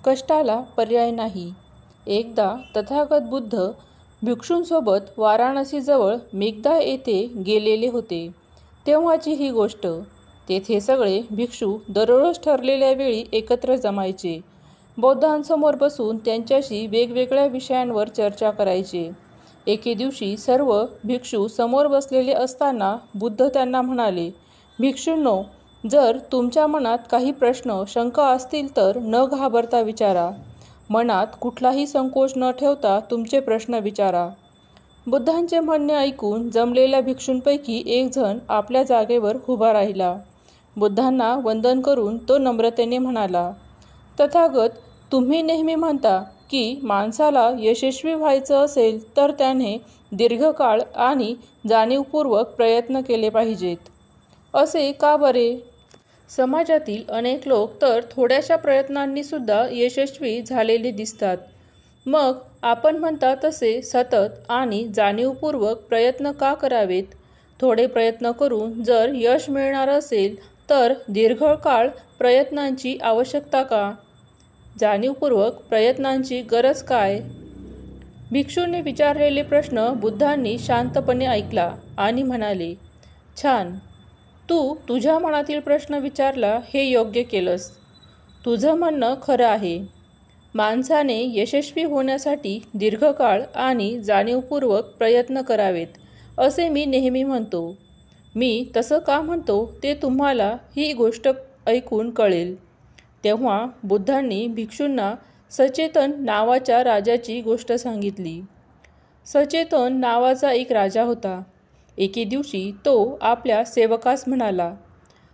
कष्टाला पर्याय नाही. एकदा तथागत बुद्ध भिक्षूंसोबत वाराणसीजवळ मेघदा येथे गेलेले होते. तेव्हाची ही गोष्ट. तेथे सगळे भिक्षू दररोज ठरलेल्या वेळी एकत्र जमायचे. बौद्धांसमोर बसून त्यांच्याशी वेगवेगळ्या विषयांवर चर्चा करायचे. एके दिवशी सर्व भिक्षू समोर बसलेले असताना बुद्ध त्यांना म्हणाले, भिक्षूंनो, जर तुमच्या मनात काही प्रश्न शंका असतील तर न घाबरता विचारा. मनात कुठलाही संकोच न ठेवता तुमचे प्रश्न विचारा. बुद्धांचे म्हणणे ऐकून जमलेल्या भिक्षूंपैकी एक जण आपल्या जागेवर उभा राहिला. बुद्धांना वंदन करून तो नम्रतेने म्हणाला, तथागत, तुम्ही नेहमी म्हणता की माणसाला यशस्वी व्हायचं असेल तर त्याने दीर्घकाळ आणि जाणीवपूर्वक प्रयत्न केले पाहिजेत. असे का बरे? समाजातील अनेक लोक तर थोड्याशा प्रयत्नांनी सुद्धा यशस्वी झालेले दिसतात. मग आपण म्हणता तसे सतत आणि जाणीवपूर्वक प्रयत्न का करावेत? थोडे प्रयत्न करून जर यश मिळणार असेल तर दीर्घकाळ प्रयत्नांची आवश्यकता का? जाणीवपूर्वक प्रयत्नांची गरज काय? भिक्षूंनी विचारलेले प्रश्न बुद्धांनी शांतपणे ऐकला आणि म्हणाले, छान, तू तुझ्या मनातील प्रश्न विचारला हे योग्य केलंस. तुझं म्हणणं खरं आहे. माणसाने यशस्वी होण्यासाठी दीर्घकाळ आणि जाणीवपूर्वक प्रयत्न करावेत असे मी नेहमी म्हणतो. मी तसं का म्हणतो ते तुम्हाला ही गोष्ट ऐकून कळेल. तेव्हा बुद्धांनी भिक्षूंना सचेतन नावाच्या राजाची गोष्ट सांगितली. सचेतन नावाचा एक राजा होता. एके दिवशी तो आपल्या सेवकास म्हणाला,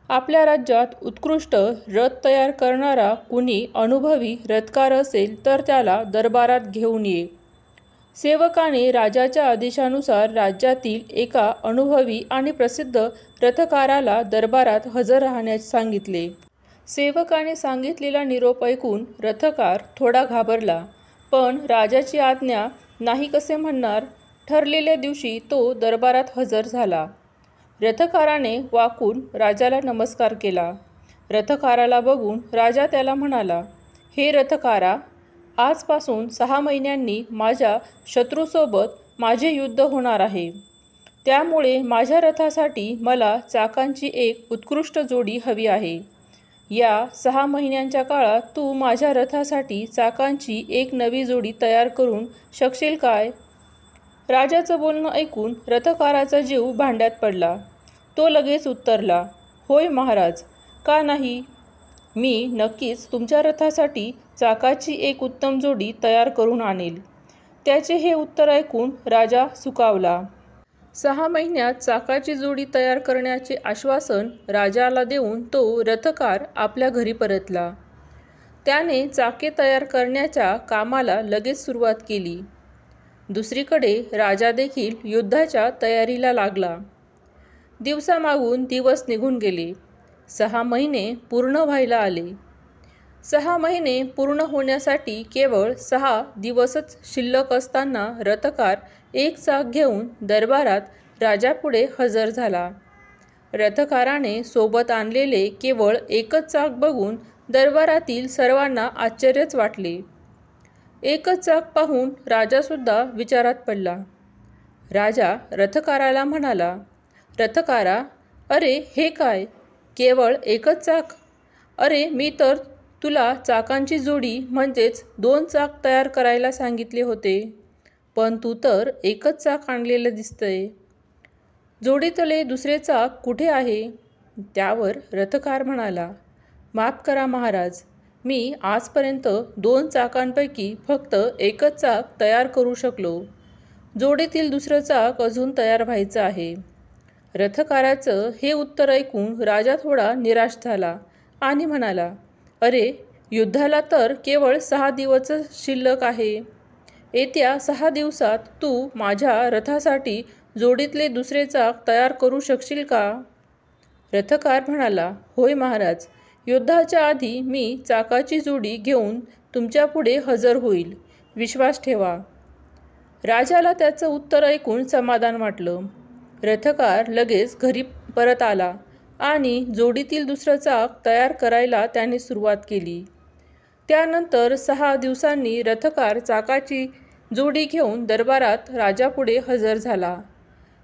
आपल्या राज्यात उत्कृष्ट रथ तयार करणारा कुणी अनुभवी रथकार असेल तर त्याला दरबारात घेऊन ये. सेवकाने राजाच्या आदेशानुसार राज्यातील एका अनुभवी आणि प्रसिद्ध रथकाराला दरबारात हजर राहण्यास सांगितले. सेवकाने सांगितलेला निरोप ऐकून रथकार थोडा घाबरला, पण राजाची आज्ञा नाही कसे म्हणणार. ठरलेल्या दिवशी तो दरबारात हजर झाला. रथकाराने वाकून राजाला नमस्कार केला. रथकाराला बघून राजा त्याला म्हणाला, हे रथकारा, आजपासून 6 महिन्यांनी माझ्या शत्रूसोबत माझे युद्ध होणार आहे. त्यामुळे माझ्या रथासाठी मला चाकांची एक उत्कृष्ट जोडी हवी आहे. या 6 महिन्यांच्या काळात तू माझ्या रथासाठी चाकांची एक नवी जोडी तयार करून शकशील काय? राजाचं बोलणं ऐकून रथकाराचा जीव भांड्यात पडला. तो लगेच उत्तरला, होय महाराज, का नाही? मी नक्कीच तुमच्या रथासाठी चाकाची एक उत्तम जोडी तयार करून आणेल. त्याचे हे उत्तर ऐकून राजा सुखावला. 6 महिन्यात चाकाची जोडी तयार करण्याचे आश्वासन राजाला देऊन तो रथकार आपल्या घरी परतला. त्याने चाके तयार करण्याच्या कामाला लगेच सुरुवात केली. दुसरीकडे राजा देखील युद्धाच्या तयारीला लागला. दिवसामागून दिवस निघून गेले. 6 महिने पूर्ण व्हायला आले. 6 महिने पूर्ण होण्यासाठी केवळ 6 दिवसच शिल्लक असताना रथकार एक चाक घेऊन दरबारात राजापुढे हजर झाला. रथकाराने सोबत आणलेले केवळ एकच चाक बघून दरबारातील सर्वांना आश्चर्यच वाटले. एकच चाक पाहून राजासुद्धा विचारात पडला. राजा रथकाराला म्हणाला, रथकारा, अरे हे काय? केवळ एकच चाक? अरे मी तर तुला चाकांची जोडी म्हणजेच 2 चाक तयार करायला सांगितले होते, पण तू तर एकच चाक आणलेलं दिसतंय. जोडीतले दुसरे चाक कुठे आहे? त्यावर रथकार म्हणाला, माफ करा महाराज, मी आजपर्यंत 2 चाकांपैकी फक्त एकच चाक तयार करू शकलो. जोडीतील दुसरं चाक अजून तयार व्हायचं आहे. रथकाराचं हे उत्तर ऐकून राजा थोडा निराश झाला आणि म्हणाला, अरे युद्धाला तर केवळ 6 दिवस शिल्लक आहे. येत्या 6 दिवसात तू माझ्या रथासाठी जोडीतले दुसरे चाक तयार करू शकशील का? रथकार म्हणाला, होय महाराज, युद्धाच्या आधी मी चाकाची जोडी घेऊन तुमच्यापुढे हजर होईल, विश्वास ठेवा. राजाला त्याचं उत्तर ऐकून समाधान वाटलं. रथकार लगेच घरी परत आला आणि जोडीतील दुसरं चाक तयार करायला त्याने सुरुवात केली. त्यानंतर 6 दिवसांनी रथकार चाकाची जोडी घेऊन दरबारात राजापुढे हजर झाला.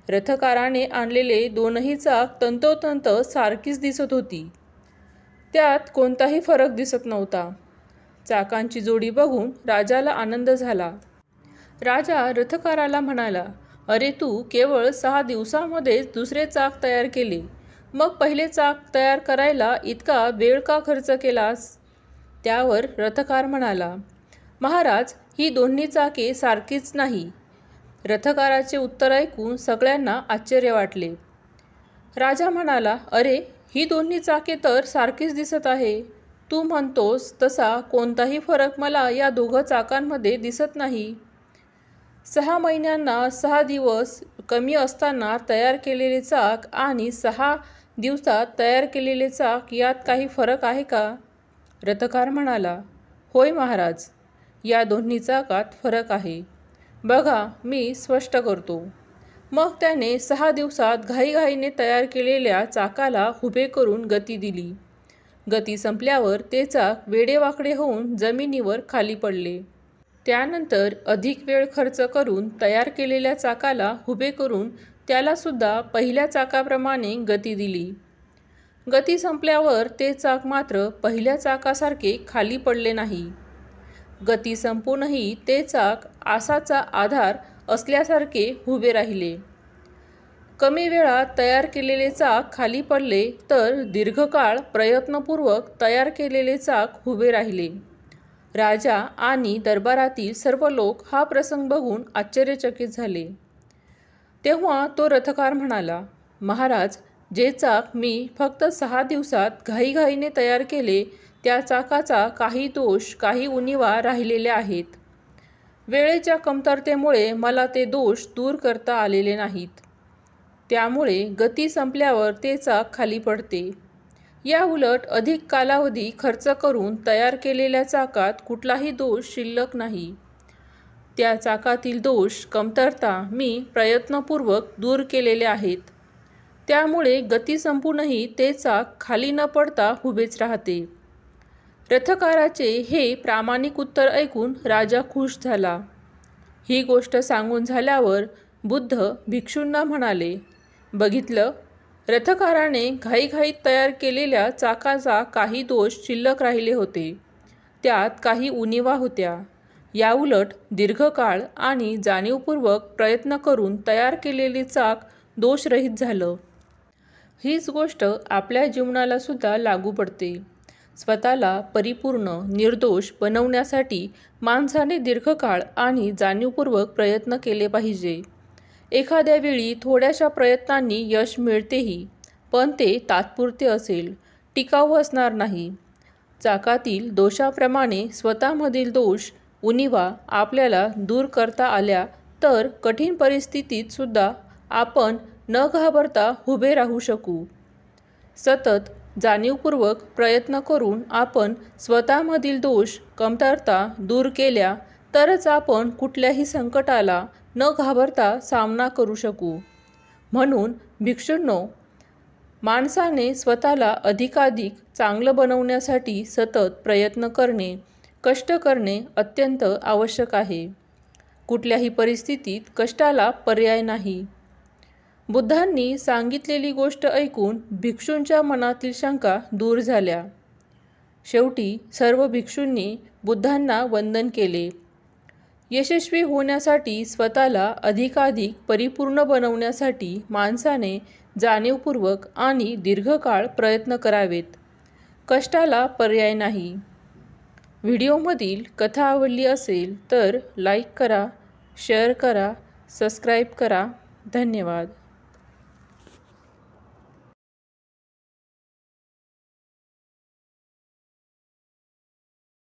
रथकाराने आणलेले दोनही चाक तंतोतंत सारखीच दिसत होती. त्यात कोणताही फरक दिसत नव्हता. चाकांची जोडी बघून राजाला आनंद झाला. राजा रथकाराला म्हणाला, "अरे, तू केवळ 6 दिवसांमध्येच दुसरे चाक तयार केले. मग पहिले चाक तयार करायला इतका वेळ का खर्च केलास?" त्यावर रथकार म्हणाला, "महाराज, ही दोन्ही चाके सारखीच नाही." रथकाराचे उत्तर ऐकून सगळ्यांना आश्चर्य वाटले. राजा म्हणाला, "अरे, ही दोन्ही चाके तर सारखीच दिसत आहे. तू म्हणतोस तसा कोणताही फरक मला या दोघं चाकांमध्ये दिसत नाही. 6 महिन्यांना 6 दिवस कमी असताना तयार केलेले चाक आणि 6 दिवसात तयार केलेले चाक यात काही फरक आहे का?" रथकार म्हणाला, "होय महाराज, या दोन्ही चाकात फरक आहे. बघा, मी स्पष्ट करतो." मग त्याने 6 दिवसात घाईघाईने तयार केलेल्या चाकाला उभे करून गती दिली. गती संपल्यावर ते चाक वेडेवाकडे होऊन जमिनीवर खाली पडले. त्यानंतर अधिक वेळ खर्च करून तयार केलेल्या चाकाला उभे करून त्यालासुद्धा पहिल्या चाकाप्रमाणे गती दिली. गती संपल्यावर ते चाक मात्र पहिल्या चाकासारखे खाली पडले नाही. गती संपूनही ते चाक आसाचा आधार असल्यासारखे उभे राहिले. कमी वेळात तयार केलेले चाक खाली पडले तर दीर्घकाळ प्रयत्नपूर्वक तयार केलेले चाक उभे राहिले. राजा आणि दरबारातील सर्व लोक हा प्रसंग बघून आश्चर्यचकित झाले. तेव्हा तो रथकार म्हणाला, "महाराज, जे चाक मी फक्त 6 दिवसात घाईघाईने तयार केले त्या चाकाचा काही दोष, काही उणिवा राहिलेल्या आहेत. वेळेच्या कमतरतेमुळे मला ते दोष दूर करता आलेले नाहीत. त्यामुळे गती संपल्यावर ते चाक खाली पडते. या उलट अधिक कालावधी खर्च करून तयार केलेल्या चाकात कुठलाही दोष शिल्लक नाही. त्या चाकातील दोष, कमतरता मी प्रयत्नपूर्वक दूर केलेले आहेत. त्यामुळे गती संपूनही ते चाक खाली न पडता उभेच राहते." रथकाराचे हे प्रामाणिक उत्तर ऐकून राजा खुश झाला. ही गोष्ट सांगून झाल्यावर बुद्ध भिक्षूंना म्हणाले, "बघितलं, रथकाराने घाईघाईत तयार केलेल्या चाकाचा काही दोष शिल्लक राहिले होते. त्यात काही उणिवा होत्या. याउलट दीर्घकाळ आणि जाणीवपूर्वक प्रयत्न करून तयार केलेले चाक दोषरहित झालं." हीच गोष्ट आपल्या जीवनाला सुद्धा लागू पडते. स्वतःला परिपूर्ण, निर्दोष बनवण्यासाठी माणसाने दीर्घकाळ आणि जाणीवपूर्वक प्रयत्न केले पाहिजे. एखाद्या वेळी थोड्याशा प्रयत्नांनी यश मिळतेही, पण ते तात्पुरते असेल, टिकाऊ असणार नाही. चाकातील दोषाप्रमाणे स्वतःमधील दोष, उणिवा आपल्याला दूर करता आल्या तर कठीण परिस्थितीत सुद्धा आपण न घाबरता उभे राहू शकू. सतत जाणीवपूर्वक प्रयत्न करून आपण स्वतःमधील दोष, कमतरता दूर केल्या तरच आपण कुठल्याही संकटाला न घाबरता सामना करू शकू. म्हणून भिक्षूंनो, माणसाने स्वतःला अधिकाधिक चांगलं बनवण्यासाठी सतत प्रयत्न करणे, कष्ट करणे अत्यंत आवश्यक आहे. कुठल्याही परिस्थितीत कष्टाला पर्याय नाही. बुद्धांनी सांगितलेली गोष्ट ऐकून भिक्षूंच्या मनातील शंका दूर झाल्या. शेवटी सर्व भिक्षूंनी बुद्धांना वंदन केले. यशस्वी होण्यासाठी, स्वतःला अधिकाधिक परिपूर्ण बनवण्यासाठी माणसाने जाणीवपूर्वक आणि दीर्घकाळ प्रयत्न करावेत. कष्टाला पर्याय नाही. व्हिडिओमधील कथा आवडली असेल तर लाईक करा, शेअर करा, सबस्क्राईब करा. धन्यवाद.